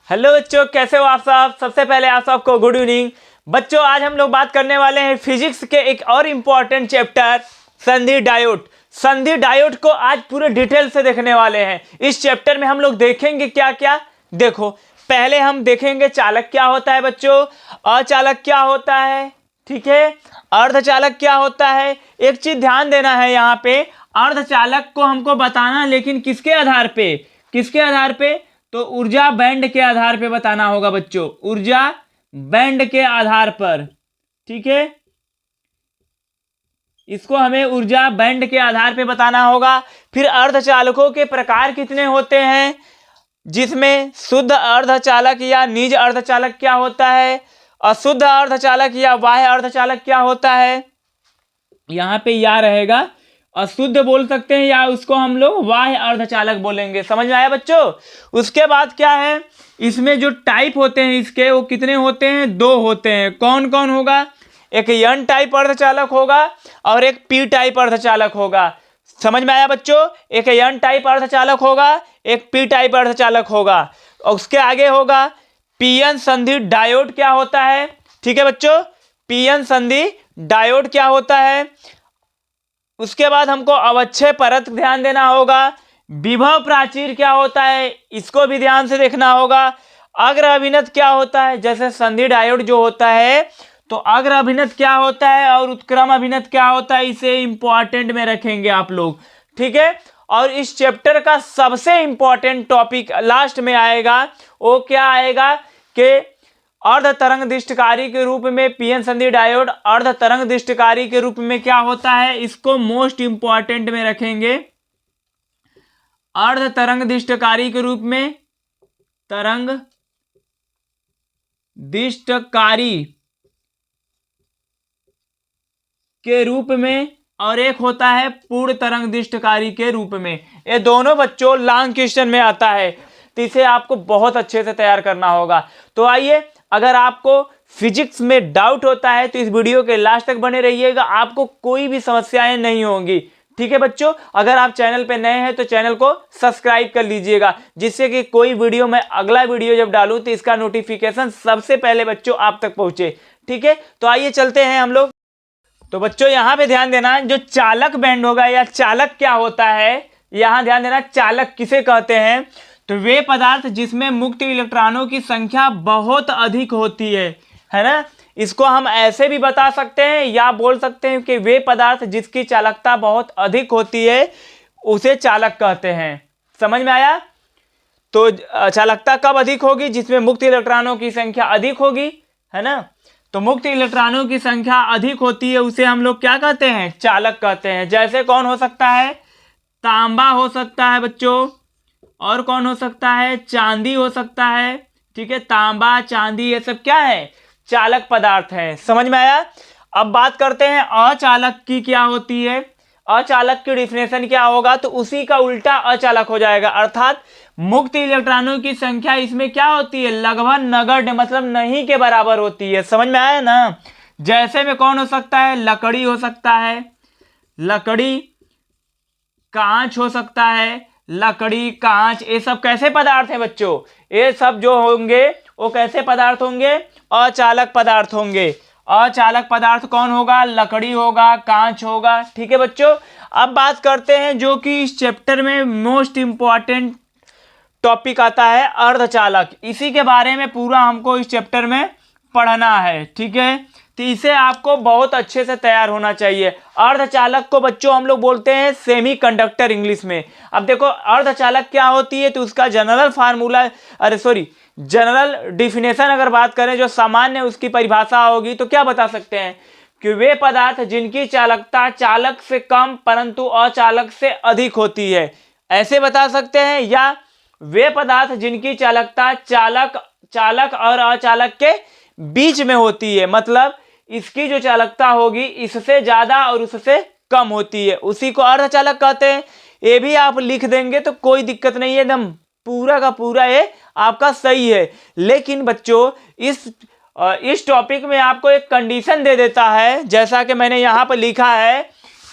Hello बच्चों, कैसे हो आप सब। सबसे पहले आप सबको गुड इवनिंग। बच्चों, आज हम लोग बात करने वाले हैं फिजिक्स के एक और इम्पॉर्टेंट चैप्टर संधि डायोड। संधि डायोड को आज पूरे डिटेल से देखने वाले हैं। इस चैप्टर में हम लोग देखेंगे क्या क्या। देखो, पहले हम देखेंगे चालक क्या होता है बच्चों, अचालक क्या होता है, ठीक है, अर्धचालक क्या होता है। एक चीज ध्यान देना है यहाँ पे, अर्धचालक को हमको बताना, लेकिन किसके आधार पे, किसके आधार पे, तो ऊर्जा बैंड के आधार पे बताना होगा बच्चों, ऊर्जा बैंड के आधार पर, ठीक है। इसको हमें ऊर्जा बैंड के आधार पे बताना होगा। फिर अर्धचालकों के प्रकार कितने होते हैं, जिसमें शुद्ध अर्धचालक या निज अर्धचालक क्या होता है, अशुद्ध अर्धचालक या बाह्य अर्धचालक क्या होता है। यहां पे या रहेगा, अशुद्ध बोल सकते हैं या उसको हम लोग बाह्य अर्धचालक बोलेंगे। समझ में आया बच्चों। उसके बाद क्या है, इसमें जो टाइप होते हैं इसके, वो कितने होते हैं, दो होते हैं। कौन कौन होगा, एक एन टाइप अर्धचालक होगा और एक पी टाइप अर्धचालक होगा। समझ में आया बच्चों। एक एन टाइप अर्धचालक होगा, एक पी टाइप अर्धचालक होगा, और उसके आगे होगा पीएन संधि डायोड क्या होता है। ठीक है बच्चों, पीएन संधि डायोड क्या होता है। उसके बाद हमको अवक्षय परत ध्यान देना होगा। विभव प्राचीर क्या होता है, इसको भी ध्यान से देखना होगा। अग्र अभिनत क्या होता है, जैसे संधि डायोड जो होता है तो अग्र अभिनत क्या होता है और उत्क्रम अभिनत क्या होता है, इसे इंपॉर्टेंट में रखेंगे आप लोग, ठीक है। और इस चैप्टर का सबसे इंपॉर्टेंट टॉपिक लास्ट में आएगा, वो क्या आएगा कि अर्ध तरंग दृष्टकारी के रूप में पीएन संधि डायोड अर्ध तरंग दृष्टकारी के रूप में क्या होता है, इसको मोस्ट इंपॉर्टेंट में रखेंगे। अर्ध तरंग दृष्टकारी के रूप में, तरंग दृष्टकारी के रूप में, और एक होता है पूर्ण तरंग दृष्टकारी के रूप में। ये दोनों बच्चों लॉन्ग क्वेश्चन में आता है, तो इसे आपको बहुत अच्छे से तैयार करना होगा। तो आइए, अगर आपको फिजिक्स में डाउट होता है तो इस वीडियो के लास्ट तक बने रहिएगा, आपको कोई भी समस्याएं नहीं होंगी, ठीक है बच्चों। अगर आप चैनल पे नए हैं तो चैनल को सब्सक्राइब कर लीजिएगा, जिससे कि कोई वीडियो मैं अगला वीडियो जब डालूं तो इसका नोटिफिकेशन सबसे पहले बच्चों आप तक पहुंचे, ठीक है। तो आइए चलते हैं हम लोग। तो बच्चों यहां पे ध्यान देना, जो चालक बैंड होगा या चालक क्या होता है, यहां ध्यान देना, चालक किसे कहते हैं, तो वे पदार्थ जिसमें मुक्त इलेक्ट्रॉनों की संख्या बहुत अधिक होती है ना। इसको हम ऐसे भी बता सकते हैं या बोल सकते हैं कि वे पदार्थ जिसकी चालकता बहुत अधिक होती है उसे चालक कहते हैं। समझ में आया। तो चालकता कब अधिक होगी, जिसमें मुक्त इलेक्ट्रॉनों की संख्या अधिक होगी, है ना। तो मुक्त इलेक्ट्रॉनों की संख्या अधिक होती है उसे हम लोग क्या कहते हैं, चालक कहते हैं। जैसे कौन हो सकता है, तांबा हो सकता है बच्चों, और कौन हो सकता है, चांदी हो सकता है, ठीक है। तांबा, चांदी, ये सब क्या है, चालक पदार्थ है। समझ में आया। अब बात करते हैं अचालक की क्या होती है। अचालक की डिफिनेशन क्या होगा, तो उसी का उल्टा अचालक हो जाएगा, अर्थात मुक्त इलेक्ट्रॉनों की संख्या इसमें क्या होती है, लगभग नगण्य, मतलब नहीं के बराबर होती है। समझ में आया ना। जैसे में कौन हो सकता है, लकड़ी हो सकता है, लकड़ी, कांच हो सकता है, लकड़ी, कांच, ये सब कैसे पदार्थ हैं बच्चों, ये सब जो होंगे वो कैसे पदार्थ होंगे, अचालक पदार्थ होंगे। अचालक पदार्थ कौन होगा, लकड़ी होगा, कांच होगा, ठीक है बच्चों। अब बात करते हैं जो कि इस चैप्टर में मोस्ट इंपॉर्टेंट टॉपिक आता है, अर्धचालक। इसी के बारे में पूरा हमको इस चैप्टर में पढ़ना है, ठीक है। तो इसे आपको बहुत अच्छे से तैयार होना चाहिए। अर्धचालक को बच्चों हम लोग बोलते हैं सेमीकंडक्टर इंग्लिश में। अब देखो अर्धचालक क्या होती है, तो उसका जनरल फार्मूला, जनरल डिफिनेशन अगर बात करें, जो सामान्य उसकी परिभाषा होगी, तो क्या बता सकते हैं कि वे पदार्थ जिनकी चालकता चालक से कम परंतु अचालक से अधिक होती है, ऐसे बता सकते हैं। या वे पदार्थ जिनकी चालकता चालक और अचालक के बीच में होती है, मतलब इसकी जो चालकता होगी इससे ज्यादा और उससे कम होती है, उसी को अर्धचालक कहते हैं। ये भी आप लिख देंगे तो कोई दिक्कत नहीं है, एकदम पूरा का पूरा ये आपका सही है। लेकिन बच्चों इस टॉपिक में आपको एक कंडीशन दे देता है, जैसा कि मैंने यहां पर लिखा है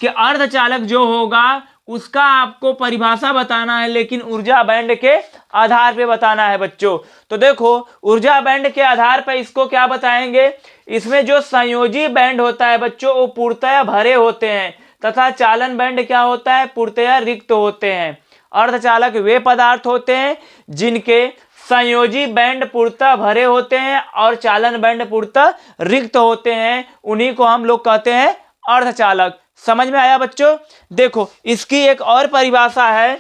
कि अर्धचालक जो होगा उसका आपको परिभाषा बताना है, लेकिन ऊर्जा बैंड के आधार पे बताना है बच्चों। तो देखो ऊर्जा बैंड के आधार पर इसको क्या बताएंगे, इसमें जो संयोजी बैंड होता है बच्चों वो पूर्णतया भरे होते हैं, तथा चालन बैंड क्या होता है, पूर्णतया रिक्त होते हैं। अर्धचालक वे पदार्थ होते हैं जिनके संयोजी बैंड पूर्णतः भरे होते हैं और चालन बैंड पूर्णतः रिक्त होते हैं, उन्हीं को हम लोग कहते हैं अर्धचालक। समझ में आया बच्चों। देखो इसकी एक और परिभाषा है,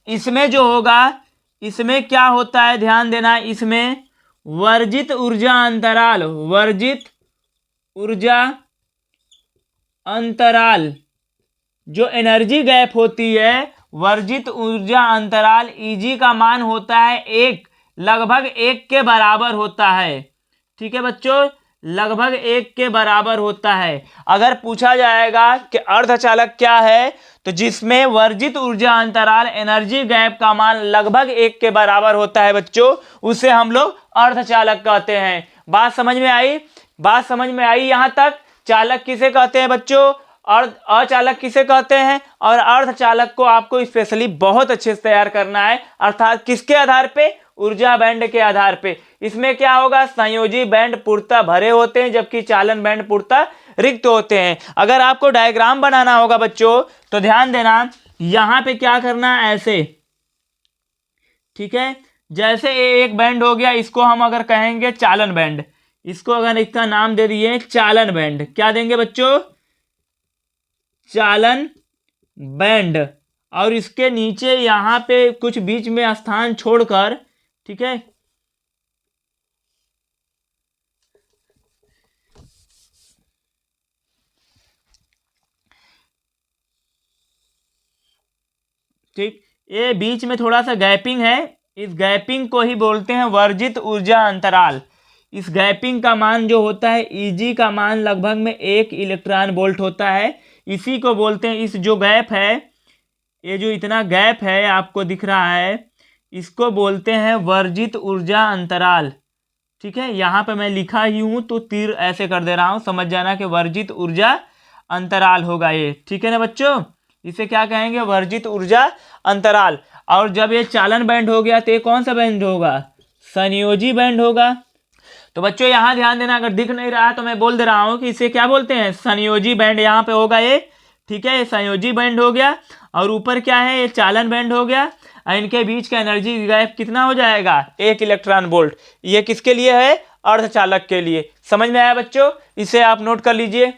इसमें जो होगा, इसमें क्या होता है ध्यान देना, इसमें वर्जित ऊर्जा अंतराल, वर्जित ऊर्जा अंतराल जो एनर्जी गैप होती है, वर्जित ऊर्जा अंतराल Eg का मान होता है 1, लगभग 1 के बराबर होता है। ठीक है बच्चों, लगभग 1 के बराबर होता है। अगर पूछा जाएगा कि अर्धचालक क्या है, तो जिसमें वर्जित ऊर्जा अंतराल एनर्जी गैप का मान लगभग 1 के बराबर होता है बच्चों, उसे हम लोग अर्धचालक कहते हैं। बात समझ में आई, बात समझ में आई यहाँ तक। चालक किसे कहते हैं बच्चों, अचालक किसे कहते हैं, और अर्धचालक को आपको स्पेशली बहुत अच्छे से तैयार करना है, अर्थात किसके आधार पे, ऊर्जा बैंड के आधार पे। इसमें क्या होगा, संयोजी बैंड पूर्णतः भरे होते हैं जबकि चालन बैंड पूर्णतः रिक्त होते हैं। अगर आपको डायग्राम बनाना होगा बच्चों तो ध्यान देना, यहां पे क्या करना है ऐसे, ठीक है, जैसे एक बैंड हो गया, इसको हम अगर कहेंगे चालन बैंड, इसको अगर इसका नाम दे दिए चालन बैंड, क्या देंगे बच्चों, चालन बैंड। और इसके नीचे यहां पे कुछ बीच में स्थान छोड़कर, ठीक है, ठीक, ये बीच में थोड़ा सा गैपिंग है, इस गैपिंग को ही बोलते हैं वर्जित ऊर्जा अंतराल। इस गैपिंग का मान जो होता है, Eg का मान लगभग में 1 इलेक्ट्रॉन वोल्ट होता है, इसी को बोलते हैं, इस जो गैप है, ये जो इतना गैप है आपको दिख रहा है, इसको बोलते हैं वर्जित ऊर्जा अंतराल। ठीक है, यहाँ पे मैं लिखा ही हूँ तो तीर ऐसे कर दे रहा हूँ, समझ जाना कि वर्जित ऊर्जा अंतराल होगा ये। ठीक है ना बच्चों, इसे क्या कहेंगे, वर्जित ऊर्जा अंतराल। और जब ये चालन बैंड हो गया तो ये कौन सा बैंड होगा, संयोजी बैंड होगा। तो बच्चों यहाँ ध्यान देना, अगर दिख नहीं रहा तो मैं बोल दे रहा हूँ कि इसे क्या बोलते हैं, संयोजी बैंड यहाँ पे होगा ये। ठीक है, ये संयोजी बैंड हो गया, और ऊपर क्या है, ये चालन बैंड हो गया, और इनके बीच का एनर्जी गैप कितना हो जाएगा, 1 इलेक्ट्रॉन वोल्ट। ये किसके लिए है, अर्धचालक के लिए। समझ में आया बच्चों, इसे आप नोट कर लीजिए।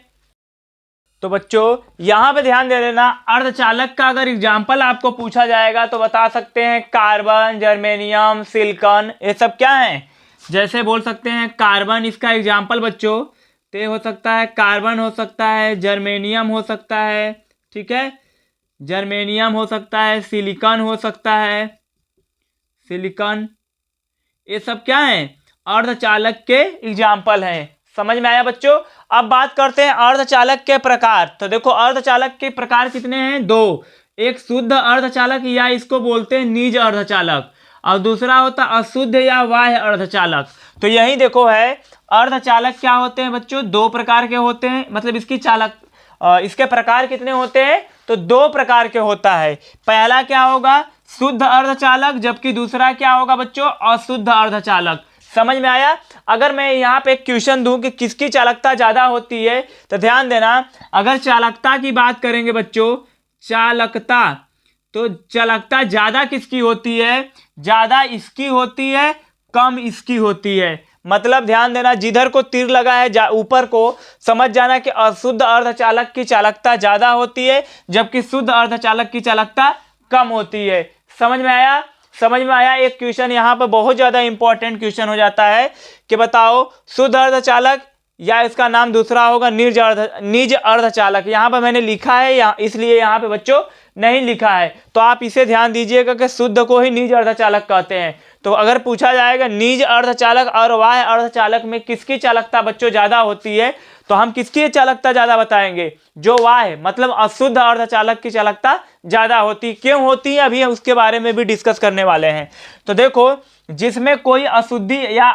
तो बच्चों यहाँ पे ध्यान दे देना, अर्धचालक का अगर एग्जाम्पल आपको पूछा जाएगा तो बता सकते हैं कार्बन, जर्मेनियम, सिलिकॉन, ये सब क्या है। जैसे बोल सकते हैं कार्बन, इसका एग्जाम्पल बच्चों तो हो सकता है कार्बन हो सकता है, जर्मेनियम हो सकता है, ठीक है, जर्मेनियम हो सकता है, सिलिकॉन हो सकता है, सिलिकॉन, ये सब क्या है, अर्धचालक के एग्जाम्पल हैं। समझ में आया बच्चों। अब बात करते हैं अर्धचालक के प्रकार। तो देखो अर्धचालक के प्रकार कितने हैं, 2, एक शुद्ध अर्धचालक या इसको बोलते हैं निज अर्धचालक, और दूसरा होता अशुद्ध या बाह्य अर्धचालक। तो यही देखो है, अर्धचालक क्या होते हैं बच्चों, 2 प्रकार के होते हैं, मतलब इसकी इसके प्रकार कितने होते हैं, तो 2 प्रकार के होता है। पहला क्या होगा, शुद्ध अर्धचालक, जबकि दूसरा क्या होगा बच्चों, अशुद्ध अर्धचालक। समझ में आया। अगर मैं यहाँ पे एक क्वेश्चन दूं कि किसकी चालकता ज्यादा होती है, तो ध्यान देना, अगर चालकता की बात करेंगे बच्चों, चालकता, तो चालकता ज्यादा किसकी होती है, ज्यादा इसकी होती है, कम इसकी होती है। मतलब ध्यान देना, जिधर को तीर लगा है ऊपर को समझ जाना कि अशुद्ध अर्धचालक की चालकता ज्यादा होती है, जबकि शुद्ध अर्धचालक की चालकता कम होती है। समझ में आया, समझ में आया। एक क्वेश्चन यहाँ पर बहुत ज्यादा इंपॉर्टेंट क्वेश्चन हो जाता है कि बताओ शुद्ध अर्धचालक या इसका नाम दूसरा होगा निज अर्धचालक। यहाँ पर मैंने लिखा है इसलिए यहाँ पे बच्चों नहीं लिखा है, तो आप इसे ध्यान दीजिएगा कि शुद्ध को ही निज अर्धचालक कहते हैं। तो अगर पूछा जाएगा निज अर्धचालक और बाह्य अर्धचालक में किसकी चालकता बच्चों ज्यादा होती है, तो हम किसकी चालकता ज्यादा बताएंगे, जो बाह्य मतलब अशुद्ध अर्धचालक की चालकता ज्यादा होती। क्यों होती है अभी हम उसके बारे में भी डिस्कस करने वाले हैं। तो देखो, जिसमें कोई अशुद्धि या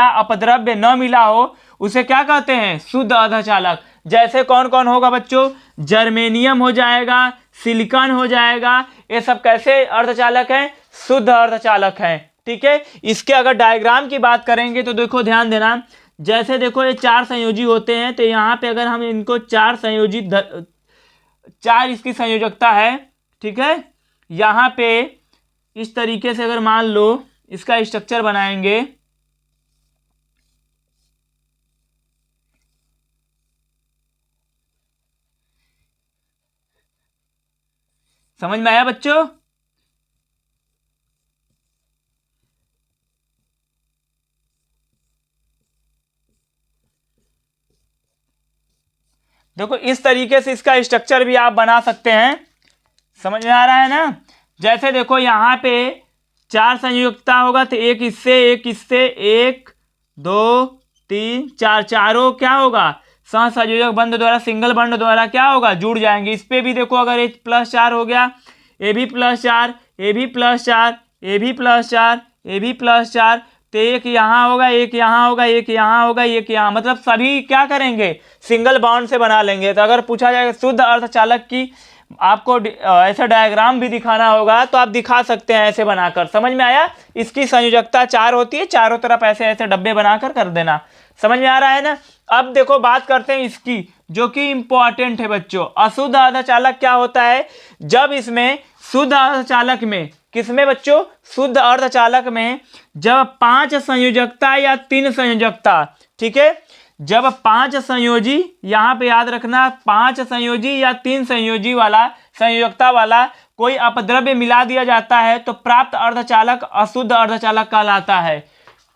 अपद्रव्य न मिला हो उसे क्या कहते हैं? शुद्ध अर्धचालक। जैसे कौन कौन होगा बच्चों? जर्मेनियम हो जाएगा, सिलिकॉन हो जाएगा, ये सब कैसे अर्धचालक हैं? शुद्ध अर्धचालक हैं। ठीक है, इसके अगर डायग्राम की बात करेंगे तो देखो ध्यान देना, जैसे देखो ये 4 संयोजी होते हैं, तो यहाँ पे अगर हम इनको 4 संयोजी 4 इसकी संयोजकता है, ठीक है, यहाँ पे इस तरीके से अगर मान लो इसका स्ट्रक्चर बनाएंगे, समझ में आया बच्चों? देखो इस तरीके से इसका स्ट्रक्चर भी आप बना सकते हैं। समझ में आ रहा है ना? जैसे देखो यहाँ पे 4 संयुक्ता होगा, तो एक इससे 1 2 3 4, चारों क्या होगा? सहसंयोजक बंध द्वारा, सिंगल बंध द्वारा क्या होगा? जुड़ जाएंगे। इस पे भी देखो अगर ये +4 हो गया, ये भी +4, ये भी +4, ये भी +4, ये भी +4, तो एक यहाँ होगा, एक यहाँ होगा, एक यहाँ होगा, एक यहाँ, मतलब सभी क्या करेंगे? सिंगल बॉन्ड से बना लेंगे। तो अगर पूछा जाएगा शुद्ध अर्धचालक की आपको ऐसा डायग्राम भी दिखाना होगा तो आप दिखा सकते हैं ऐसे बनाकर। समझ में आया? इसकी संयोजकता 4 होती है, चारों तरफ ऐसे ऐसे डब्बे बनाकर कर देना। समझ में आ रहा है ना? अब देखो बात करते हैं इसकी, जो कि इंपॉर्टेंट है बच्चों। अशुद्ध अर्धचालक क्या होता है? जब इसमें शुद्ध अर्धचालक में, किसमें बच्चों? शुद्ध अर्धचालक में जब 5 संयोजकता या 3 संयोजकता, ठीक है, जब 5 संयोजी, यहाँ पे याद रखना 5 संयोजी या 3 संयोजी वाला, संयोजकता वाला कोई अपद्रव्य मिला दिया जाता है तो प्राप्त अर्धचालक अशुद्ध अर्धचालक कहलाता है।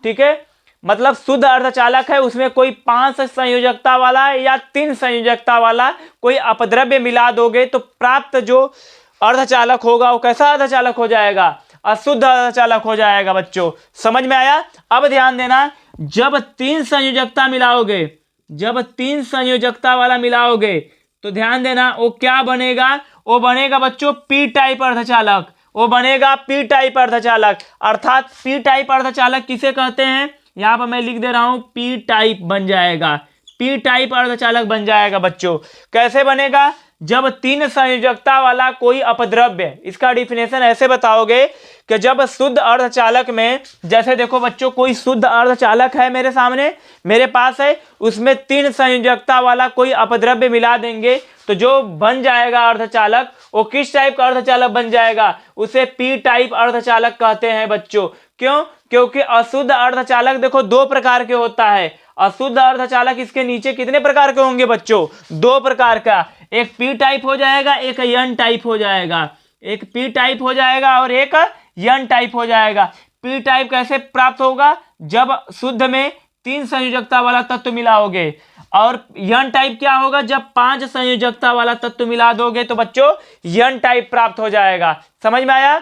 ठीक है, मतलब शुद्ध अर्धचालक है, उसमें कोई 5 संयोजकता वाला या 3 संयोजकता वाला कोई अपद्रव्य मिला दोगे तो प्राप्त जो अर्धचालक होगा वो कैसा अर्धचालक हो जाएगा? अशुद्ध अर्धचालक हो जाएगा बच्चों। समझ में आया? अब ध्यान देना, जब 3 संयोजकता मिलाओगे, जब 3 संयोजकता वाला मिलाओगे तो ध्यान देना वो क्या बनेगा? वो बनेगा बच्चों पी टाइप अर्धचालक। वो बनेगा पी टाइप अर्धचालक। अर्थात पी टाइप अर्धचालक किसे कहते हैं? यहां पर मैं लिख दे रहा हूं, पी टाइप बन जाएगा, पी टाइप अर्धचालक बन जाएगा बच्चों। कैसे बनेगा? जब 3 संयोजकता वाला कोई अपद्रव्य, इसका डिफिनेशन ऐसे बताओगे कि जब शुद्ध अर्धचालक में, जैसे देखो बच्चों कोई शुद्ध अर्धचालक है मेरे सामने, मेरे पास है, उसमें 3 संयोजकता वाला कोई अपद्रव्य मिला देंगे तो जो बन जाएगा अर्धचालक, वो किस टाइप का अर्धचालक बन जाएगा? उसे पी टाइप अर्धचालक कहते हैं बच्चों। क्यों? क्योंकि अशुद्ध अर्धचालक देखो 2 प्रकार के होता है। अशुद्ध अर्धचालक इसके नीचे कितने प्रकार के होंगे बच्चों? 2 प्रकार का, एक पी टाइप हो जाएगा, एक एन टाइप हो जाएगा। एक पी टाइप हो जाएगा और एक एन टाइप हो जाएगा। पी टाइप कैसे प्राप्त होगा? जब शुद्ध में 3 संयोजकता वाला तत्व मिलाओगे। और एन टाइप क्या होगा? जब 5 संयोजकता वाला तत्व मिला दोगे तो बच्चों एन टाइप प्राप्त हो जाएगा। समझ में आया?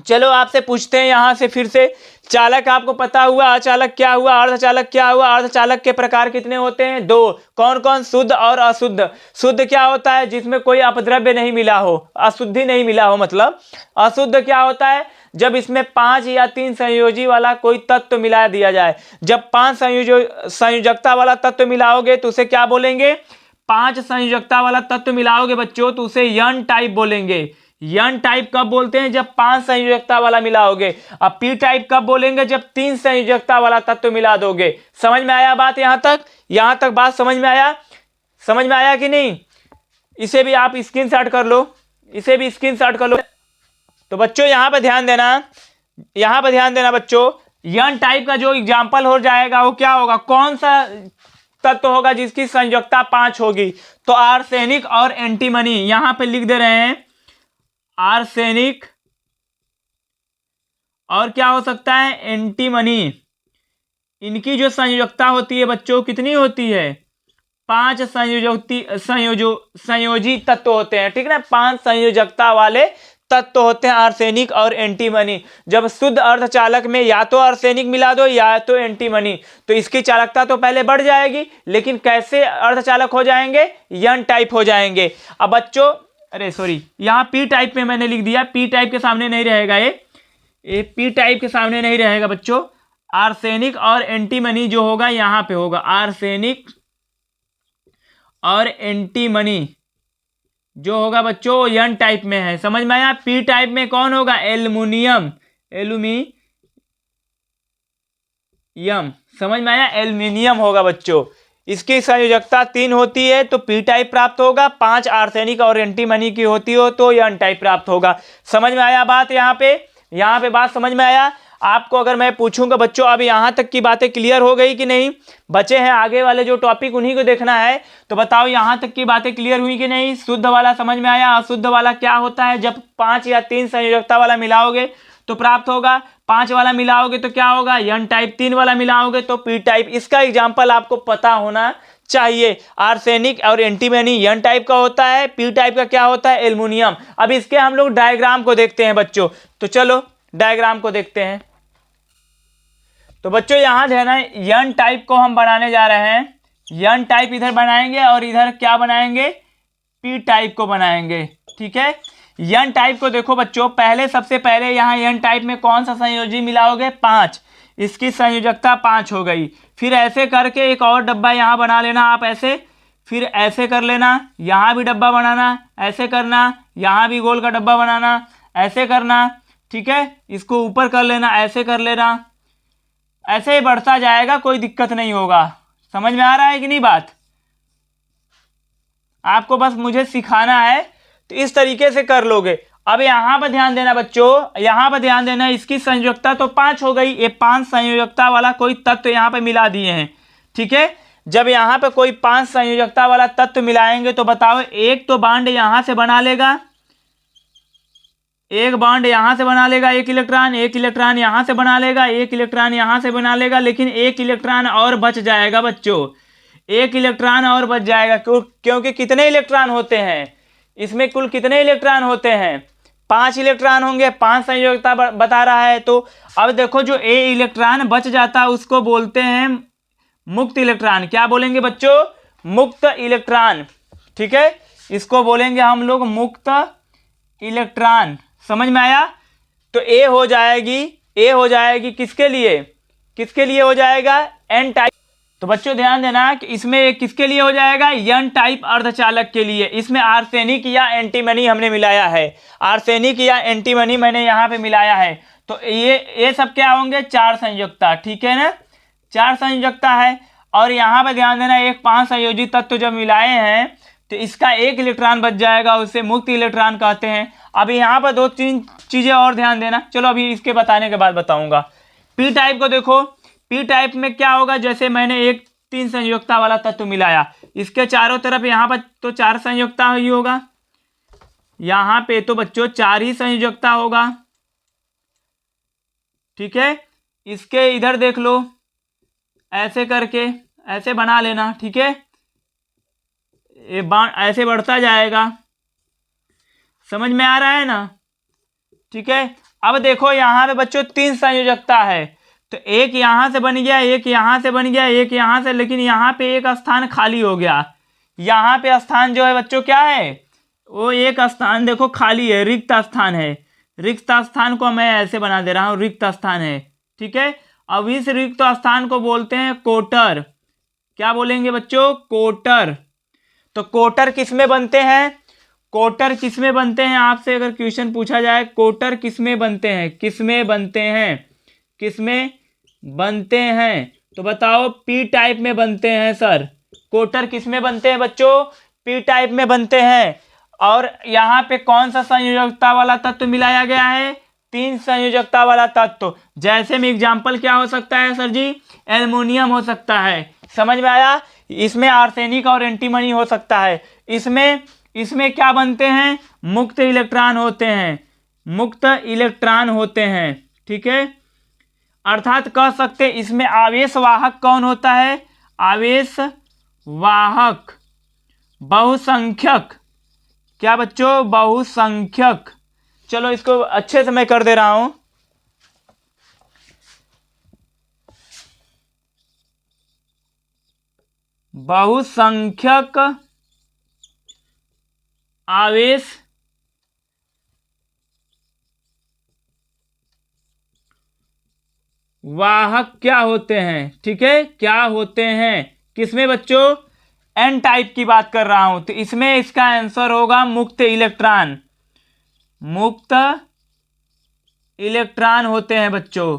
चलो आपसे पूछते हैं यहां से फिर से, चालक आपको पता हुआ, अचालक क्या हुआ, अर्धचालक क्या हुआ। अर्धचालक के प्रकार कितने होते हैं? 2। कौन कौन? शुद्ध और अशुद्ध। शुद्ध क्या होता है? जिसमें कोई अपद्रव्य नहीं मिला हो, अशुद्धि नहीं मिला हो मतलब। अशुद्ध क्या होता है? जब इसमें 5 या 3 संयोजी वाला कोई तत्व मिला दिया जाए। जब 5 संयोजकता वाला तत्व मिलाओगे तो उसे क्या बोलेंगे? 5 संयोजकता वाला तत्व मिलाओगे बच्चों तो उसे एन टाइप बोलेंगे। एन टाइप कब बोलते हैं? जब 5 संयोजकता वाला मिलाओगे। अब पी टाइप कब बोलेंगे? जब 3 संयोजकता वाला तत्व मिला दोगे। समझ में आया बात? यहां तक, यहां तक बात समझ में आया? समझ में आया कि नहीं? इसे भी आप स्क्रीनशॉट कर लो, इसे भी स्क्रीनशॉट कर लो। तो बच्चों यहां पर ध्यान देना, यहां पर ध्यान देना बच्चों, एन टाइप का जो एग्जाम्पल हो जाएगा वो क्या होगा? कौन सा तत्व होगा जिसकी संयोजकता 5 होगी? तो आर्सेनिक और एंटीमनी। यहां पर लिख दे रहे हैं आर्सेनिक और क्या हो सकता है? एंटीमनी। इनकी जो संयोजकता होती है बच्चों कितनी होती है? 5 संयोजी तत्व होते हैं, ठीक है ना? 5 संयोजकता वाले तत्व होते हैं आर्सेनिक और एंटीमनी। जब शुद्ध अर्धचालक में या तो आर्सेनिक मिला दो या तो एंटीमनी, तो इसकी चालकता तो पहले बढ़ जाएगी, लेकिन कैसे अर्धचालक हो जाएंगे? एन टाइप हो जाएंगे। अब बच्चों, अरे सॉरी, यहाँ पी टाइप में मैंने लिख दिया, पी टाइप के सामने नहीं रहेगा, ये पी टाइप के सामने नहीं रहेगा बच्चों। आर्सेनिक और एंटीमनी जो होगा यहाँ पे होगा, आर्सेनिक और एंटीमनी जो होगा बच्चों एन टाइप में है, समझ में आया। पी टाइप में कौन होगा, एल्युमिनियम, एल्यूमिनियम, समझ में आया, एल्युमिनियम होगा बच्चों। इसकी संयोजकता 3 होती है तो पी टाइप प्राप्त होगा, 5 आर्सेनिक और एंटीमनी की होती हो तो एन टाइप प्राप्त होगा। समझ में आया बात, यहाँ पे बात समझ में आया आपको। अगर मैं पूछूंगा बच्चों अब यहाँ तक की बातें क्लियर हो गई कि नहीं, बचे हैं आगे वाले जो टॉपिक उन्हीं को देखना है, तो बताओ यहाँ तक की बातें क्लियर हुई कि नहीं। शुद्ध वाला समझ में आया, अशुद्ध वाला क्या होता है, जब 5 या 3 संयोजकता वाला मिलाओगे तो प्राप्त होगा, 5 वाला मिलाओगे तो क्या होगा एन टाइप, 3 वाला मिलाओगे तो पी टाइप। इसका एग्जाम्पल आपको पता होना चाहिए। आर्सेनिक और एंटीमनी एन टाइप का होता है, पी टाइप का क्या होता है, एल्युमिनियम। अब इसके हम लोग डायग्राम को देखते हैं बच्चों, तो चलो डायग्राम को देखते हैं। तो बच्चों यहां जो है ना एन टाइप को हम बनाने जा रहे हैं, एन टाइप इधर बनाएंगे और इधर क्या बनाएंगे, पी टाइप को बनाएंगे, ठीक है। एन टाइप को देखो बच्चों, पहले सबसे पहले यहाँ एन टाइप में कौन सा संयोजी मिलाओगे, 5, इसकी संयोजकता 5 हो गई। फिर ऐसे करके एक और डब्बा यहाँ बना लेना आप ऐसे, फिर ऐसे कर लेना, यहाँ भी डब्बा बनाना, ऐसे करना, यहाँ भी गोल का डब्बा बनाना, ऐसे करना, ठीक है। इसको ऊपर कर लेना, ऐसे कर लेना, ऐसे ही बढ़ता जाएगा, कोई दिक्कत नहीं होगा। समझ में आ रहा है कि नहीं बात, आपको बस मुझे सिखाना है तो इस तरीके से कर लोगे। अब यहां पर ध्यान देना बच्चों, यहां पर ध्यान देना, इसकी संयोजकता तो 5 हो गई, ये 5 संयोजकता वाला कोई तत्व यहां पे मिला दिए हैं, ठीक है। जब यहां पे कोई 5 संयोजकता वाला तत्व मिलाएंगे तो बताओ, एक तो बॉन्ड यहां से बना लेगा, एक बॉन्ड यहां से बना लेगा, एक इलेक्ट्रॉन यहां से बना लेगा, एक इलेक्ट्रॉन यहां से बना लेगा, लेकिन एक इलेक्ट्रॉन और बच जाएगा बच्चों, एक इलेक्ट्रॉन और बच जाएगा। क्योंकि कितने इलेक्ट्रॉन होते हैं इसमें, कुल कितने इलेक्ट्रॉन होते हैं, 5 इलेक्ट्रॉन होंगे, 5 संयोजकता बता रहा है। तो अब देखो जो ए इलेक्ट्रॉन बच जाता है उसको बोलते हैं मुक्त इलेक्ट्रॉन। क्या बोलेंगे बच्चों, मुक्त इलेक्ट्रॉन, ठीक है, इसको बोलेंगे हम लोग मुक्त इलेक्ट्रॉन। समझ में आया। तो ए हो जाएगी किसके लिए हो जाएगा, एन टाइप। तो बच्चों ध्यान देना कि इसमें किसके लिए हो जाएगा, एन टाइप अर्धचालक के लिए। इसमें आर्सेनिक या एंटीमनी हमने मिलाया है, आर्सेनिक या एंटीमनी मैंने यहाँ पे मिलाया है। तो ये सब क्या होंगे, 4 संयोजकता, ठीक है ना, 4 संयोजकता है। और यहाँ पे ध्यान देना, एक 5 संयोजित तत्व जब मिलाए हैं तो इसका एक इलेक्ट्रॉन बच जाएगा, उसे मुक्त इलेक्ट्रॉन कहते हैं। अभी यहाँ पर 2-3 चीजें और ध्यान देना, चलो अभी इसके बताने के बाद बताऊंगा। पी टाइप को देखो, पी टाइप में क्या होगा, जैसे मैंने एक 3 संयोजकता वाला तत्व मिलाया, इसके चारों तरफ यहाँ पर तो 4 संयोजकता ही होगा, यहाँ पे तो बच्चों 4 ही संयोजकता होगा, ठीक है। इसके इधर देख लो, ऐसे करके ऐसे बना लेना, ठीक है, ये ऐसे बढ़ता जाएगा, समझ में आ रहा है ना, ठीक है। अब देखो यहाँ पे बच्चों 3 संयोजकता है, तो एक यहां से बन गया, एक यहां से बन गया, एक यहां से, लेकिन यहाँ पे एक स्थान खाली हो गया। यहाँ पे स्थान जो है बच्चों क्या है, वो एक स्थान देखो खाली है, रिक्त स्थान है, रिक्त स्थान को मैं ऐसे बना दे रहा हूं, रिक्त स्थान है, ठीक है। अब इस रिक्त स्थान को बोलते हैं कोटर। क्या बोलेंगे बच्चों, कोटर। तो कोटर किसमें बनते हैं, कोटर किसमें बनते हैं, आपसे अगर क्वेश्चन पूछा जाए कोटर किसमें बनते हैं, किसमें बनते हैं, किसमें बनते हैं, तो बताओ पी टाइप में बनते हैं सर। कोटर किसमें बनते हैं बच्चों, पी टाइप में बनते हैं। और यहाँ पे कौन सा संयोजकता वाला तत्व मिलाया गया है, 3 संयोजकता वाला तत्व। जैसे में एग्जाम्पल क्या हो सकता है सर जी, एल्युमिनियम हो सकता है, समझ में आया। इसमें आर्सेनिक और एंटीमनी हो सकता है। इसमें क्या बनते हैं, मुक्त इलेक्ट्रॉन होते हैं, मुक्त इलेक्ट्रॉन होते हैं, ठीक है। अर्थात कह सकते इसमें आवेश वाहक कौन होता है, आवेश वाहक बहुसंख्यक। क्या बच्चों, बहुसंख्यक। चलो इसको अच्छे से मैं कर दे रहा हूं, बहुसंख्यक आवेश वाहक क्या होते हैं, ठीक है, क्या होते हैं, किसमें बच्चों, एन टाइप की बात कर रहा हूं, तो इसमें इसका आंसर होगा मुक्त इलेक्ट्रॉन, मुक्त इलेक्ट्रॉन होते हैं बच्चों।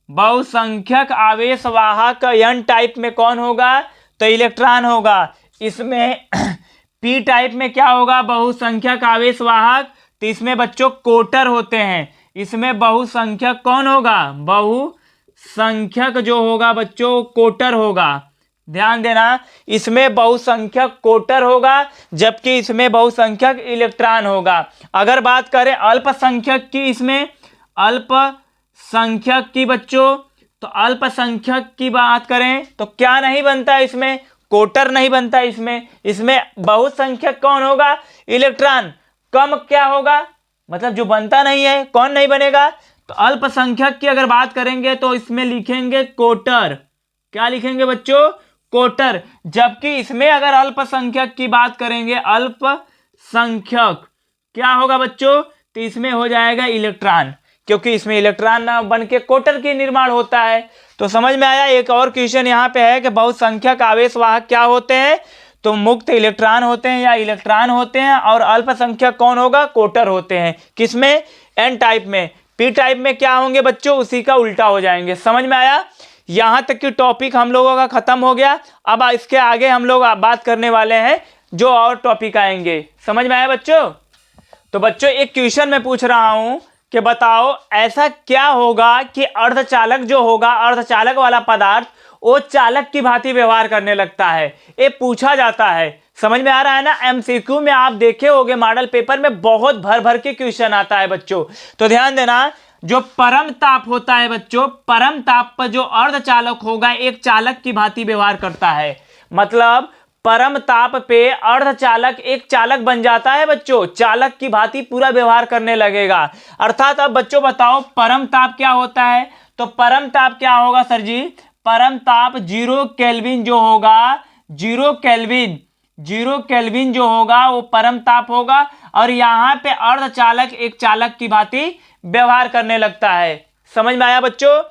बहुसंख्यक आवेश वाहक एन टाइप में कौन होगा, तो इलेक्ट्रॉन होगा। इसमें पी टाइप में क्या होगा, बहुसंख्यक आवेश वाहक, तो इसमें बच्चों कोटर होते हैं। इसमें बहुसंख्यक कौन होगा, बहुसंख्यक जो होगा बच्चों कोटर होगा, ध्यान देना, इसमें बहुसंख्यक कोटर होगा, जबकि इसमें बहुसंख्यक इलेक्ट्रॉन होगा। अगर बात करें अल्पसंख्यक की, इसमें अल्पसंख्यक की बच्चों, तो अल्पसंख्यक की बात करें तो क्या नहीं बनता, इसमें कोटर नहीं बनता। इसमें बहुसंख्यक कौन होगा, इलेक्ट्रॉन, कम क्या होगा, मतलब जो बनता नहीं है, कौन नहीं बनेगा, तो अल्पसंख्यक की अगर बात करेंगे तो इसमें लिखेंगे कोटर, क्या लिखेंगे बच्चों, कोटर। जबकि इसमें अगर अल्पसंख्यक की बात करेंगे, अल्पसंख्यक क्या होगा बच्चों, तो इसमें हो जाएगा इलेक्ट्रॉन, क्योंकि इसमें इलेक्ट्रॉन ना बन के कोटर की निर्माण होता है। तो समझ में आया। एक और क्वेश्चन यहाँ पे है कि बहुसंख्यक आवेश वाहक क्या होते हैं, तो मुक्त इलेक्ट्रॉन होते हैं या इलेक्ट्रॉन होते हैं, और अल्पसंख्यक कौन होगा, कोटर होते हैं। किसमें, एन टाइप में। पी टाइप में क्या होंगे बच्चों, उसी का उल्टा हो जाएंगे। समझ में आया। यहां तक की टॉपिक हम लोगों का खत्म हो गया। अब इसके आगे हम लोग बात करने वाले हैं जो और टॉपिक आएंगे। समझ में आया बच्चों। तो बच्चों एक क्वेश्चन मैं पूछ रहा हूं कि बताओ ऐसा क्या होगा कि अर्धचालक जो होगा, अर्धचालक वाला पदार्थ, वो चालक की भांति व्यवहार करने लगता है। ये पूछा जाता है, समझ में आ रहा है ना। एमसीक्यू में आप देखे होंगे, मॉडल पेपर में बहुत भर भर के क्वेश्चन आता है बच्चों। तो ध्यान देना, जो परम ताप होता है बच्चों, परम ताप पर जो अर्धचालक होगा एक चालक की भांति व्यवहार करता है। मतलब परम ताप पे अर्धचालक एक चालक बन जाता है बच्चों, चालक की भांति पूरा व्यवहार करने लगेगा। अर्थात अब बच्चों बताओ परम ताप क्या होता है, तो परम ताप क्या होगा सर जी, परम ताप 0 केल्विन जो होगा, 0 केल्विन जो होगा वो परम ताप होगा। और यहाँ पे अर्धचालक एक चालक की भांति व्यवहार करने लगता है। समझ में आया बच्चों।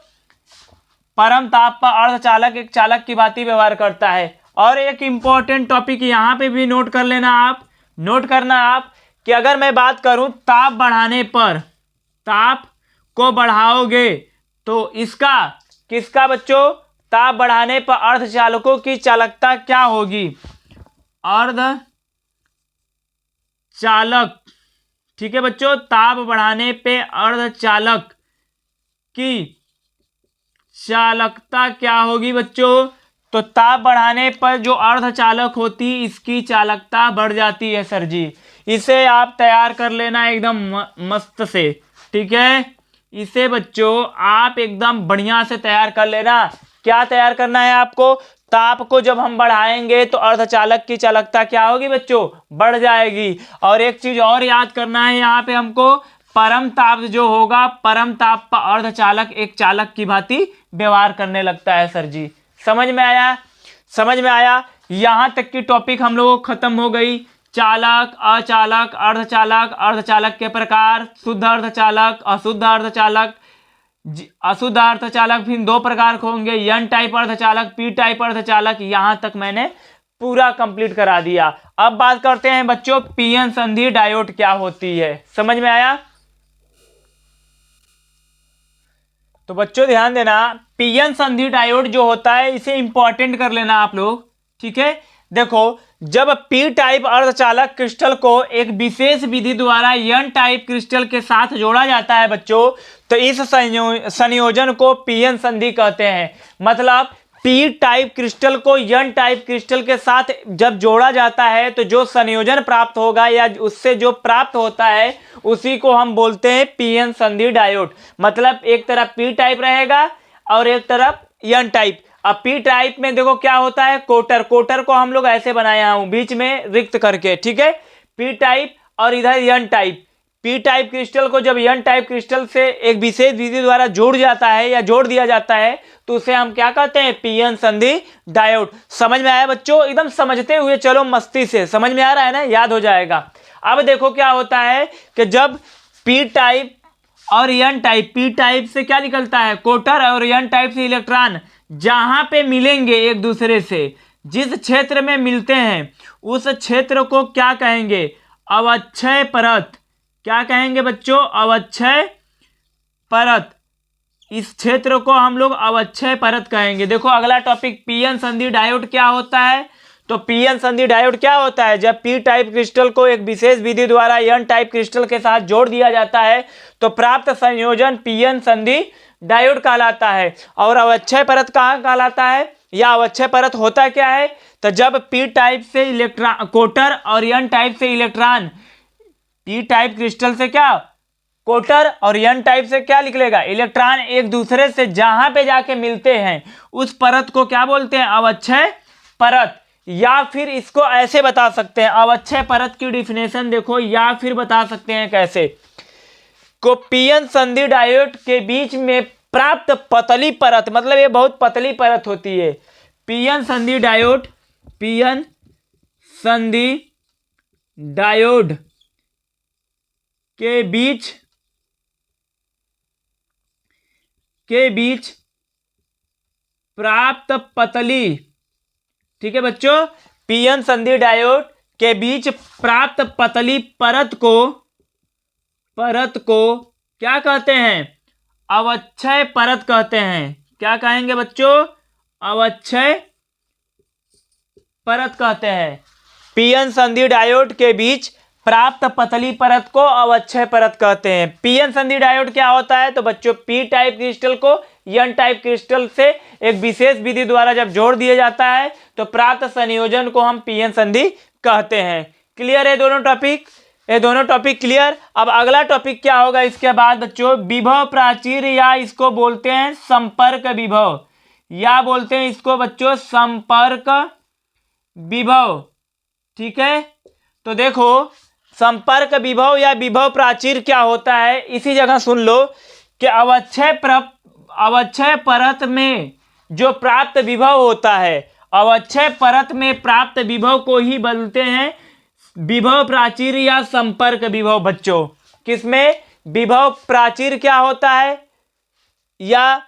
परम ताप पर अर्धचालक एक चालक की भांति व्यवहार करता है। और एक इंपॉर्टेंट टॉपिक यहाँ पे भी नोट कर लेना आप, नोट करना आप कि अगर मैं बात करूं ताप बढ़ाने पर, ताप को बढ़ाओगे तो इसका, किसका बच्चों, ताप बढ़ाने पर अर्धचालकों की चालकता क्या होगी, अर्धचालक, ठीक है बच्चों, ताप बढ़ाने पे अर्धचालक की चालकता क्या होगी बच्चों, तो ताप बढ़ाने पर जो अर्धचालक होती इसकी चालकता बढ़ जाती है सर जी। इसे आप तैयार कर लेना एकदम मस्त से, ठीक है। इसे बच्चों आप एकदम बढ़िया से तैयार कर लेना। क्या तैयार करना है आपको, ताप को जब हम बढ़ाएंगे तो अर्धचालक की चालकता क्या होगी बच्चों, बढ़ जाएगी। और एक चीज और याद करना है यहाँ पे हमको, परम ताप जो होगा, परम ताप पर अर्धचालक एक चालक की भांति व्यवहार करने लगता है सर जी। समझ में आया, समझ में आया। यहां तक की टॉपिक हम लोगों को खत्म हो गई। चालक, अचालक, अर्धचालक, अर्धचालक के प्रकार, शुद्ध अर्धचालक, अशुद्ध अर्धचालक, अशुद्ध अर्धचालक फिर 2 प्रकार के होंगे, एन टाइप अर्धचालक, पी टाइप अर्धचालक। यहां तक मैंने पूरा कंप्लीट करा दिया। अब बात करते हैं बच्चों पीएन संधि डायोड क्या होती है। समझ में आया। तो बच्चों ध्यान देना, पीएन संधि डायोड जो होता है इसे इंपॉर्टेंट कर लेना आप लोग, ठीक है। देखो जब पी टाइप अर्धचालक क्रिस्टल को एक विशेष विधि द्वारा एन टाइप क्रिस्टल के साथ जोड़ा जाता है बच्चों, तो इस संयोजन को पीएन संधि कहते हैं। मतलब पी टाइप क्रिस्टल को एन टाइप क्रिस्टल के साथ जब जोड़ा जाता है तो जो संयोजन प्राप्त होगा या उससे जो प्राप्त होता है उसी को हम बोलते हैं पीएन संधि डायोड। मतलब एक तरफ पी टाइप रहेगा और एक तरफ एन टाइप। अब पी टाइप में देखो क्या होता है, कोटर, कोटर को हम लोग ऐसे बनाया हूं बीच में रिक्त करके, ठीक है। पी टाइप और इधर N type. P type crystal को जब एन टाइप क्रिस्टल से एक विशेष विधि द्वारा जोड़ जाता है या जोड़ दिया जाता है तो उसे हम क्या कहते हैं, पीएन संधि डायोड। समझ में आया बच्चों, एकदम समझते हुए चलो मस्ती से, समझ में आ रहा है ना, याद हो जाएगा। अब देखो क्या होता है कि जब पी टाइप और एन टाइप, पी टाइप से क्या निकलता है कोटर, और एन टाइप से इलेक्ट्रॉन जहां पे मिलेंगे एक दूसरे से, जिस क्षेत्र में मिलते हैं उस क्षेत्र को क्या कहेंगे, अवक्षय परत। क्या कहेंगे बच्चों, अवक्षय परत। इस क्षेत्र को हम लोग अवक्षय परत कहेंगे। देखो अगला टॉपिक, पीएन संधि डायोड क्या होता है। तो पीएन संधि डायोड क्या होता है, जब पी टाइप क्रिस्टल को एक विशेष विधि द्वारा एन टाइप क्रिस्टल के साथ जोड़ दिया जाता है तो प्राप्त संयोजन पीएन संधि डायोड कहलाता है। और अवक्षय परत कहाँ कहलाता है, या अवक्षय परत होता क्या है, तो जब पी टाइप से इलेक्ट्रॉन कोटर और एन टाइप से इलेक्ट्रॉन, पी टाइप क्रिस्टल से क्या कोटर और एन टाइप से क्या निकलेगा इलेक्ट्रॉन, एक दूसरे से जहां पे जाके मिलते हैं उस परत को क्या बोलते हैं, अवक्षय परत। या फिर इसको ऐसे बता सकते हैं, अवक्षय परत की डिफिनेशन देखो, या फिर बता सकते हैं कैसे, को पीएन संधि डायोड के बीच में प्राप्त पतली परत, मतलब ये बहुत पतली परत होती है। पीएन संधि डायोड, पीएन संधि डायोड के बीच प्राप्त पतली, ठीक है बच्चों, पीएन संधि डायोड के बीच प्राप्त पतली परत को क्या कहते हैं, अवक्षय परत कहते हैं। क्या कहेंगे बच्चों, अवक्षय परत कहते हैं। पीएन संधि डायोड के बीच प्राप्त पतली परत को अवक्षय परत कहते हैं। पीएन संधि डायोड क्या होता है, तो बच्चों पी टाइप क्रिस्टल को एन टाइप क्रिस्टल से एक विशेष विधि द्वारा जब जोड़ दिया जाता है तो प्राप्त संयोजन को हम पीएन संधि कहते हैं। क्लियर है दोनों टॉपिक, ये दोनों टॉपिक क्लियर। अब अगला टॉपिक क्या होगा इसके बाद बच्चों, विभव प्राचीर, या इसको बोलते हैं संपर्क विभव, या बोलते हैं इसको बच्चों संपर्क विभव। ठीक है, तो देखो संपर्क विभव या विभव प्राचीर क्या होता है, इसी जगह सुन लो कि अवक्षय परत में जो प्राप्त विभव होता है, अवक्षय परत में प्राप्त विभव को ही बोलते हैं विभव प्राचीर या संपर्क विभव। बच्चों किसमें विभव प्राचीर क्या होता है या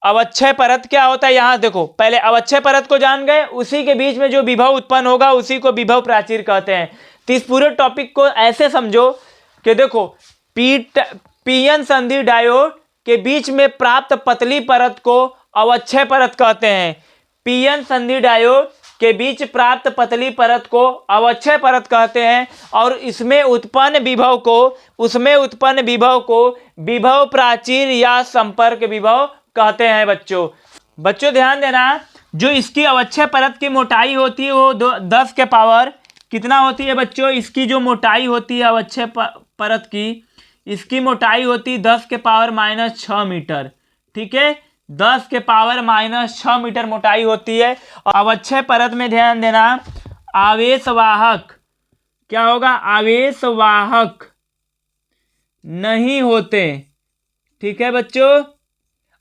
अवक्षय परत क्या होता है, यहां देखो पहले अवक्षय परत को जान गए, उसी के बीच में जो विभव उत्पन्न होगा उसी को विभव प्राचीर कहते हैं। तो इस पूरे टॉपिक को ऐसे समझो कि देखो पीएन संधि डायोड के बीच में प्राप्त पतली परत को अवक्षय परत कहते हैं। पीएन संधि डायोड के बीच प्राप्त पतली परत को अवक्षय परत कहते हैं, और उसमें उत्पन्न विभव को विभव प्राचीर या संपर्क विभव कहते हैं। बच्चों ध्यान देना, जो इसकी अवक्षय परत की मोटाई होती है वो 10 के पावर कितना होती है बच्चों, इसकी जो मोटाई होती है अवक्षय परत की, इसकी मोटाई होती है 10 के पावर -6 मीटर। ठीक है, 10 के पावर -6 मीटर मोटाई होती है। और अवक्षय परत में ध्यान देना, आवेशवाहक क्या होगा, आवेशवाहक नहीं होते। ठीक है बच्चों,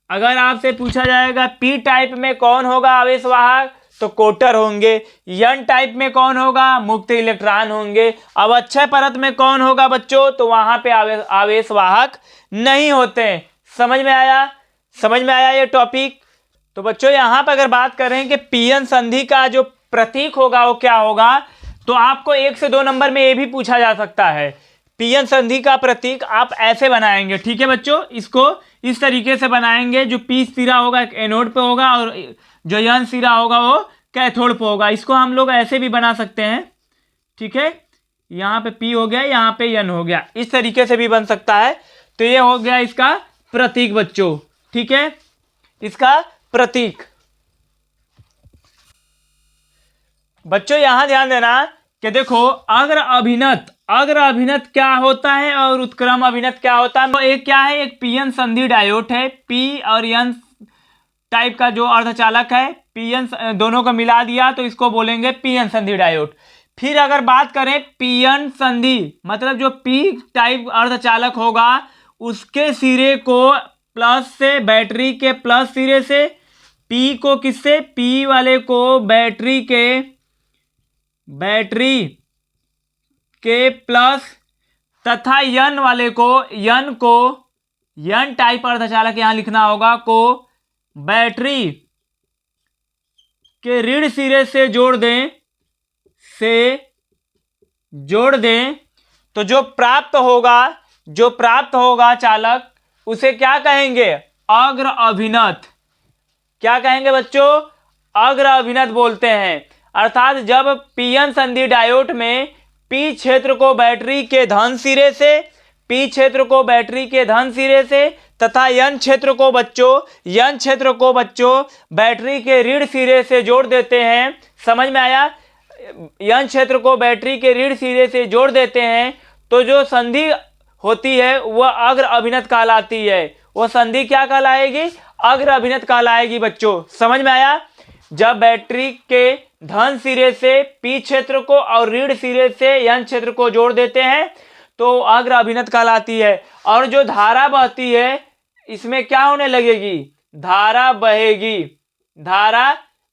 अगर आपसे पूछा जाएगा पी टाइप में कौन होगा आवेशवाहक, तो कोटर होंगे। एन टाइप में कौन होगा, मुक्त इलेक्ट्रॉन होंगे। अवक्षय परत में कौन होगा बच्चों, तो वहां पे आवेशवाहक नहीं होते। समझ में आया ये टॉपिक। तो बच्चों यहां पर अगर बात करें कि पीएन संधि का जो प्रतीक होगा वो क्या होगा, तो आपको 1 से 2 नंबर में ये भी पूछा जा सकता है। पीएन संधि का प्रतीक आप ऐसे बनाएंगे। ठीक है बच्चों, इसको इस तरीके से बनाएंगे, जो पी सिरा होगा एनोड पे होगा और जो एन सिरा होगा वो कैथोड पे होगा। इसको हम लोग ऐसे भी बना सकते हैं। ठीक है, यहाँ पे पी हो गया, यहाँ पे एन हो गया, इस तरीके से भी बन सकता है। तो ये हो गया इसका प्रतीक बच्चों। ठीक है, इसका प्रतीक। बच्चों यहां ध्यान देना कि देखो अग्र अभिनत क्या होता है और उत्क्रम अभिनत क्या होता है। तो एक क्या है, एक पीएन संधि डायोड है, पी और एन टाइप का जो अर्धचालक है, पीएन दोनों को मिला दिया तो इसको बोलेंगे पीएन संधि डायोड। फिर अगर बात करें पीएन संधि, मतलब जो पी टाइप अर्धचालक होगा उसके सिरे को प्लस से, बैटरी के प्लस सिरे से, पी को किससे, पी वाले को बैटरी के प्लस तथा एन वाले को एन टाइप अर्धचालक यहां लिखना होगा को बैटरी के ऋण सिरे से जोड़ दें तो जो प्राप्त होगा चालक उसे क्या कहेंगे? अग्र अभिनत। क्या कहेंगे बच्चों? अग्र अभिनत बोलते हैं। अर्थात जब पीएन संधि डायोड में पी क्षेत्र को बैटरी के धन सिरे से तथा एन क्षेत्र को बच्चों बैटरी के ऋण सिरे से जोड़ देते हैं। समझ में आया? एन क्षेत्र को बैटरी के ऋण सिरे से जोड़ देते हैं तो जो संधि होती है वह अग्र अभिनत कहलाती है। वह संधि क्या कहलाएगी? अग्र अभिनत कहलाएगी बच्चों। समझ में आया? जब बैटरी के धन सिरे से पी क्षेत्र को और ऋण सिरे से एन क्षेत्र को जोड़ देते हैं तो अग्र अभिनत कहलाती है। और जो धारा बहती है इसमें क्या होने लगेगी? धारा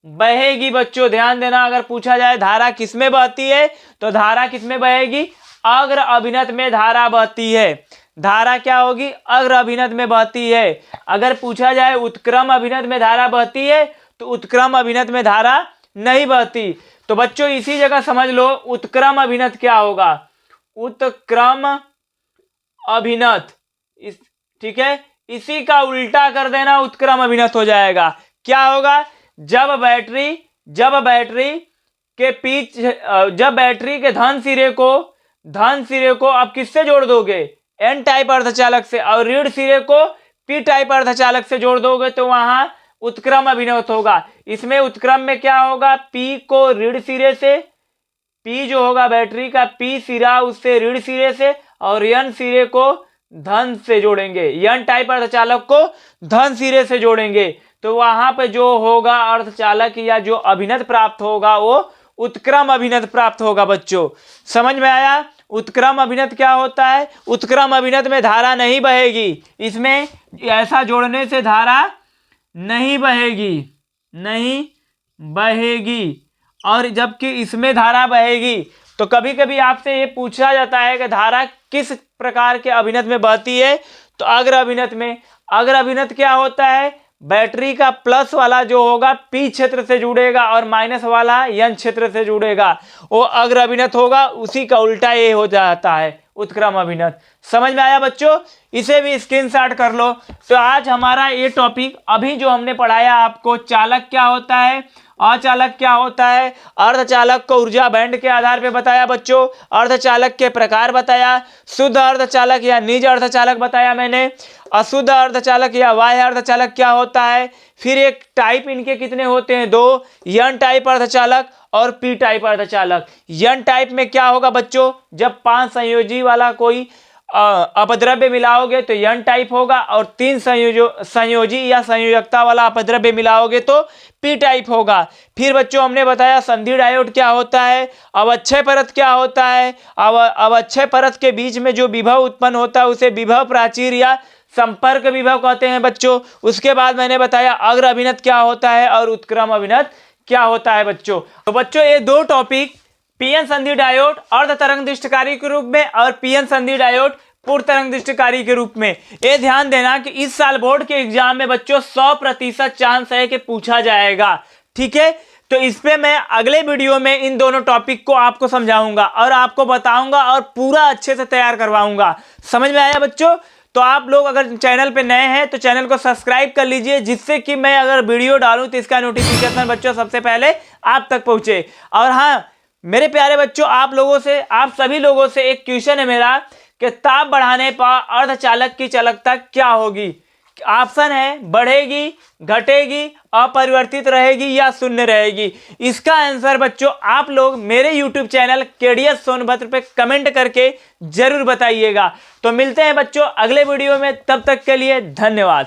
बहेगी बच्चों। ध्यान देना, अगर पूछा जाए धारा किसमें बहती है तो धारा किसमें बहेगी? अग्र अभिनत में धारा बहती है। धारा क्या होगी? अग्र अभिनत में बहती है। अगर पूछा जाए उत्क्रम अभिनत में धारा बहती है तो उत्क्रम अभिनत में धारा नहीं बहती। तो बच्चों इसी जगह समझ लो उत्क्रम अभिनत क्या होगा? उत्क्रम अभिनत, ठीक है, इसी का उल्टा कर देना उत्क्रम अभिनत हो जाएगा। क्या होगा? जब बैटरी के धन सिरे को आप किससे जोड़ दोगे? एन टाइप अर्धचालक से, और ऋण सिरे को पी टाइप अर्धचालक से जोड़ दोगे तो वहां उत्क्रम अभिनत होगा। इसमें उत्क्रम में क्या होगा? पी को ऋण सिरे से, पी जो होगा बैटरी का पी सिरा उससे ऋण सिरे से, और एन सिरे को धन से जोड़ेंगे। एन टाइप अर्धचालक को धन सिरे से जोड़ेंगे तो वहां पे जो होगा अर्धचालक या जो अभिनत प्राप्त होगा वो उत्क्रम अभिनत प्राप्त होगा बच्चों। समझ में आया? उत्क्रम अभिनत क्या होता है? उत्क्रम अभिनत में धारा नहीं बहेगी। इसमें ऐसा जोड़ने से धारा नहीं बहेगी और जबकि इसमें धारा बहेगी। तो कभी कभी आपसे ये पूछा जाता है कि धारा किस प्रकार के अभिनत में बहती है तो अग्र अभिनत में। अग्र अभिनत क्या होता है? बैटरी का प्लस वाला जो होगा पी क्षेत्र से जुड़ेगा और माइनस वाला एन क्षेत्र से जुड़ेगा, वो अग्र अभिनत होगा। उसी का उल्टा ये हो जाता है उत्क्रम अभिनत। समझ में आया बच्चों? इसे भी स्क्रीनशॉट कर लो। तो आज हमारा ये टॉपिक अभी जो हमने पढ़ाया आपको, चालक क्या होता है, अचालक क्या होता है, अर्धचालक को ऊर्जा बैंड के आधार पे बताया बच्चों, अर्धचालक के प्रकार बताया, शुद्ध अर्धचालक या निज अर्धचालक बताया मैंने, अशुद्ध अर्धचालक या बाह्य अर्धचालक क्या होता है, फिर एक टाइप इनके कितने होते हैं? 2, एन टाइप अर्धचालक और पी टाइप अर्धचालक। एन टाइप में क्या होगा बच्चों? जब 5 संयोजी वाला कोई अपद्रव्य मिलाओगे तो एन टाइप होगा, और 3 संयोजी या संयोजकता वाला अपद्रव्य मिलाओगे तो पी टाइप होगा। फिर बच्चों हमने बताया संधि डायोड क्या होता है, अवक्षय परत क्या होता है, अवक्षय परत के बीच में जो विभव उत्पन्न होता है उसे विभव प्राचीर या संपर्क विभव कहते हैं बच्चों। उसके बाद मैंने बताया अग्र अभिनत क्या होता है और उत्क्रम अभिनत क्या होता है बच्चों। तो बच्चों ये 2 टॉपिक, पीएन संधि डायोड अर्ध तरंग दृष्टिकारी के रूप में और पीएन संधि डायोड पूर्ण तरंग दृष्टिकारी के रूप में, ये ध्यान देना कि इस साल बोर्ड के एग्जाम में बच्चों 100% चांस है कि पूछा जाएगा। ठीक है, तो इस पे मैं अगले वीडियो में इन दोनों टॉपिक को आपको समझाऊंगा और आपको बताऊंगा और पूरा अच्छे से तैयार करवाऊंगा। समझ में आया बच्चों? तो आप लोग अगर चैनल पे नए हैं तो चैनल को सब्सक्राइब कर लीजिए, जिससे कि मैं अगर वीडियो डालूं तो इसका नोटिफिकेशन बच्चों सबसे पहले आप तक पहुंचे। और हाँ मेरे प्यारे बच्चों, आप सभी लोगों से एक क्वेश्चन है मेरा कि ताप बढ़ाने पर अर्धचालक की चालकता क्या होगी? ऑप्शन है बढ़ेगी, घटेगी, अपरिवर्तित रहेगी या शून्य रहेगी। इसका आंसर बच्चों आप लोग मेरे YouTube चैनल केडीएस सोनभद्र पे कमेंट करके जरूर बताइएगा। तो मिलते हैं बच्चों अगले वीडियो में, तब तक के लिए धन्यवाद।